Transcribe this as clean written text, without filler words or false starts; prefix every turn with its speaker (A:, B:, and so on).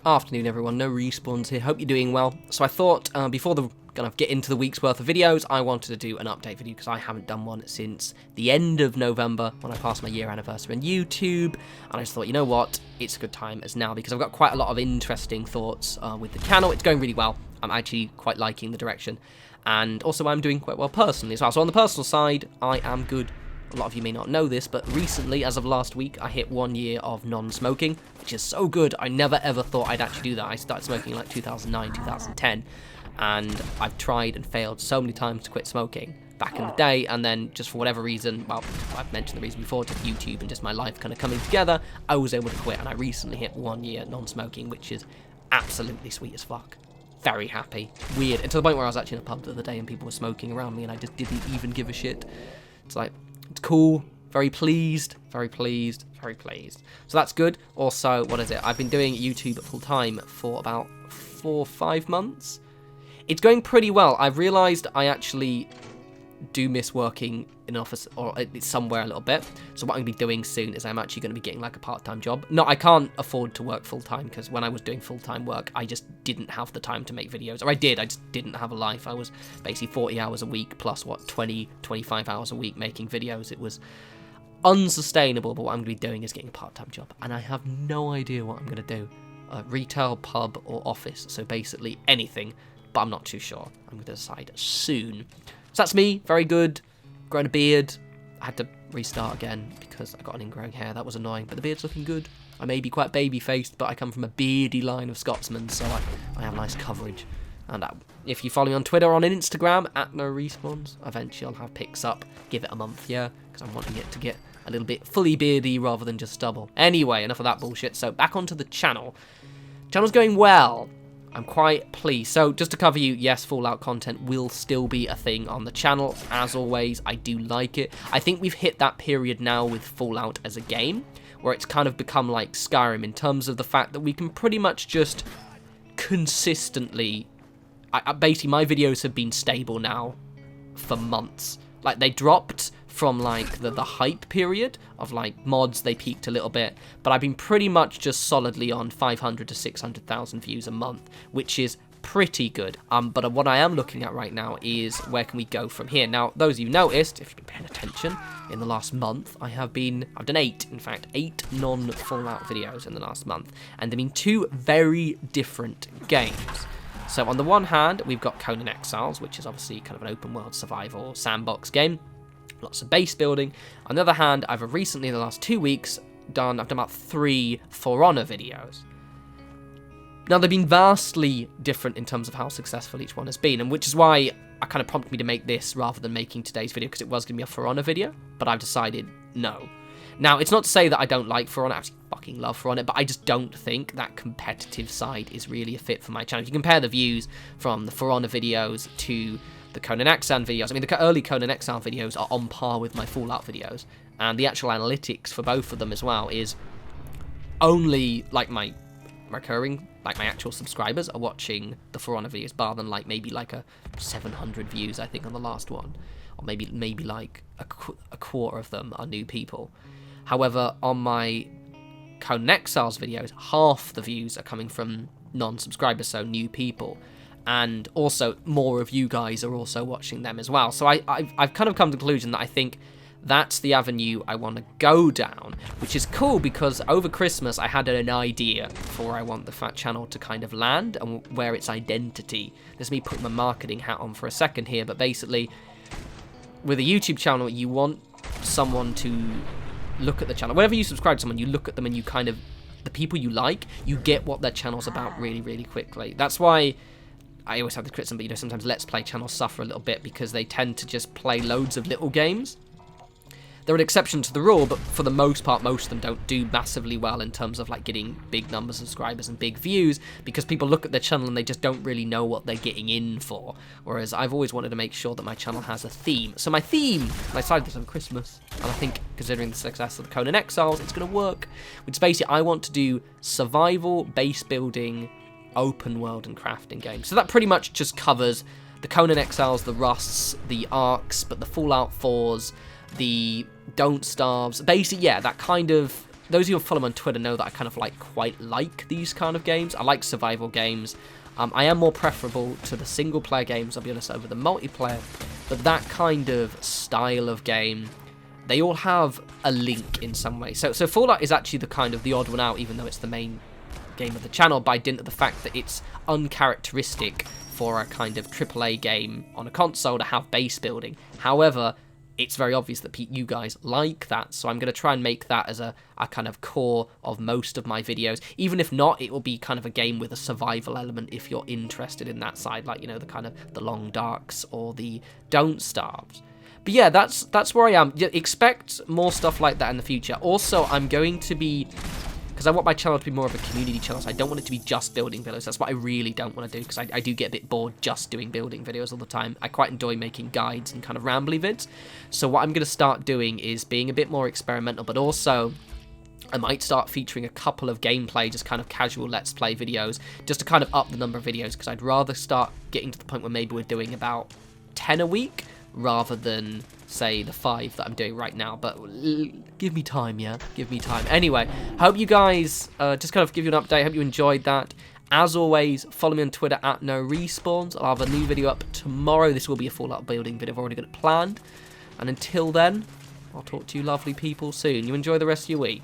A: Afternoon everyone, no respawns here, hope you're doing well. So I thought before the kind of get into the week's worth of videos, I wanted to do an update video because I haven't done one since the end of November when I passed my year anniversary on YouTube, and I just thought, you know what, it's a good time as now because I've got quite a lot of interesting thoughts with the channel. It's going really well. I'm actually quite liking the direction, and also I'm doing quite well personally as well. So on the personal side, I am good. A lot of you may not know this, but recently, as of last week, I hit 1 year of non-smoking, which is so good. I never ever thought I'd actually do that. I started smoking in like 2009, 2010, and I've tried and failed so many times to quit smoking back in the day, and then just for whatever reason, well, I've mentioned the reason before, just YouTube and just my life kind of coming together, I was able to quit, and I recently hit 1 year non-smoking, which is absolutely sweet as fuck. Very happy. Weird. And to the point where I was actually in a pub the other day and people were smoking around me and I just didn't even give a shit. It's like, it's cool, very pleased, very pleased, very pleased. So that's good. Also, what is it? I've been doing YouTube full time for about 4 or 5 months. It's going pretty well. I've realised I actually do miss working in an office or somewhere a little bit. So what I'm going to be doing soon is I'm actually going to be getting like a part-time job. No, I can't afford to work full-time because when I was doing full-time work, I just didn't have the time to make videos. Or I did, I just didn't have a life. I was basically 40 hours a week plus, what, 20, 25 hours a week making videos. It was unsustainable, but what I'm going to be doing is getting a part-time job. And I have no idea what I'm going to do. Retail, pub, or office. So basically anything, but I'm not too sure. I'm going to decide soon. So that's me, very good. Grown a beard. I had to restart again because I got an ingrowing hair. That was annoying, but the beard's looking good. I may be quite baby-faced, but I come from a beardy line of Scotsmen, so I have nice coverage. And if you follow me on Twitter or on Instagram, @norespawns, eventually I'll have pics up. Give it a month, yeah? Because I'm wanting it to get a little bit fully beardy rather than just stubble. Anyway, enough of that bullshit. So back onto the channel. Channel's going well. I'm quite pleased. So just to cover you, yes, Fallout content will still be a thing on the channel. As always, I do like it. I think we've hit that period now with Fallout as a game, where it's kind of become like Skyrim in terms of the fact that we can pretty much just consistently... basically, my videos have been stable now for months. Like, they dropped from like the hype period of like mods, they peaked a little bit, but I've been pretty much just solidly on 500 to 600,000 views a month, which is pretty good. But what I am looking at right now is where can we go from here. Now, those of you noticed, if you've been paying attention, in the last month, I've done 8 non-Fallout videos in the last month, and they've been 2 very different games. So on the one hand, we've got Conan Exiles, which is obviously kind of an open world survival sandbox game. Lots of base building. On the other hand, I've recently, in the last 2 weeks, I've done about 3 For Honor videos. Now, they've been vastly different in terms of how successful each one has been, and which is why it kind of prompted me to make this rather than making today's video, because it was going to be a For Honor video, but I've decided no. Now, it's not to say that I don't like For Honor, I absolutely fucking love For Honor, but I just don't think that competitive side is really a fit for my channel. If you compare the views from the For Honor videos to the Conan Exile videos, I mean, the early Conan Exile videos are on par with my Fallout videos, and the actual analytics for both of them as well is only, like, my recurring, like, my actual subscribers are watching the For Honor videos, bar than, like, maybe, like, a 700 views, I think, on the last one, or maybe like, a quarter of them are new people. However, on my Conan Exiles videos, half the views are coming from non-subscribers, so new people. And also, more of you guys are also watching them as well. So I've kind of come to the conclusion that I think that's the avenue I want to go down, which is cool because over Christmas I had an idea for where I want the Fat channel to kind of land and where its identity. This is me putting my marketing hat on for a second here, but basically, with a YouTube channel, you want someone to look at the channel. Whenever you subscribe to someone, you look at them and you kind of, the people you like, you get what their channel's about really, really quickly. That's why I always have the criticism, but you know, sometimes Let's Play channels suffer a little bit because they tend to just play loads of little games. They're an exception to the rule, but for the most part, most of them don't do massively well in terms of like getting big numbers of subscribers and big views, because people look at their channel and they just don't really know what they're getting in for. Whereas I've always wanted to make sure that my channel has a theme. So my theme, and I decided this over Christmas, and I think considering the success of the Conan Exiles, it's going to work. Which is basically, I want to do survival, base building, open world and crafting games. So that pretty much just covers the Conan Exiles, the Rusts, the Arcs, but the Fallout 4s, the Don't Starves. Basically, yeah, that kind of those of you who follow me on Twitter know that I kind of quite like these kind of games. I like survival games. I am more preferable to the single-player games, I'll be honest, over the multiplayer. But that kind of style of game, they all have a link in some way. So Fallout is actually the odd one out, even though it's the main game of the channel, by dint of the fact that it's uncharacteristic for a kind of AAA game on a console to have base building. However, it's very obvious that you guys like that, so I'm going to try and make that as a kind of core of most of my videos. Even if not, it will be kind of a game with a survival element if you're interested in that side, like, you know, the kind of the Long Darks or the Don't Starve. But yeah, that's where I am. Expect more stuff like that in the future. Also, I'm going to be, because I want my channel to be more of a community channel, so I don't want it to be just building videos. That's what I really don't want to do, because I do get a bit bored just doing building videos all the time. I quite enjoy making guides and kind of rambly vids. So what I'm going to start doing is being a bit more experimental, but also I might start featuring a couple of gameplay, just kind of casual Let's Play videos, just to kind of up the number of videos, because I'd rather start getting to the point where maybe we're doing about 10 a week, rather than, say, the 5 that I'm doing right now. But give me time, yeah? Give me time. Anyway, hope you guys, just kind of give you an update. Hope you enjoyed that. As always, follow me on Twitter at norespawns. I'll have a new video up tomorrow. This will be a Fallout building video. I've already got it planned. And until then, I'll talk to you lovely people soon. You enjoy the rest of your week.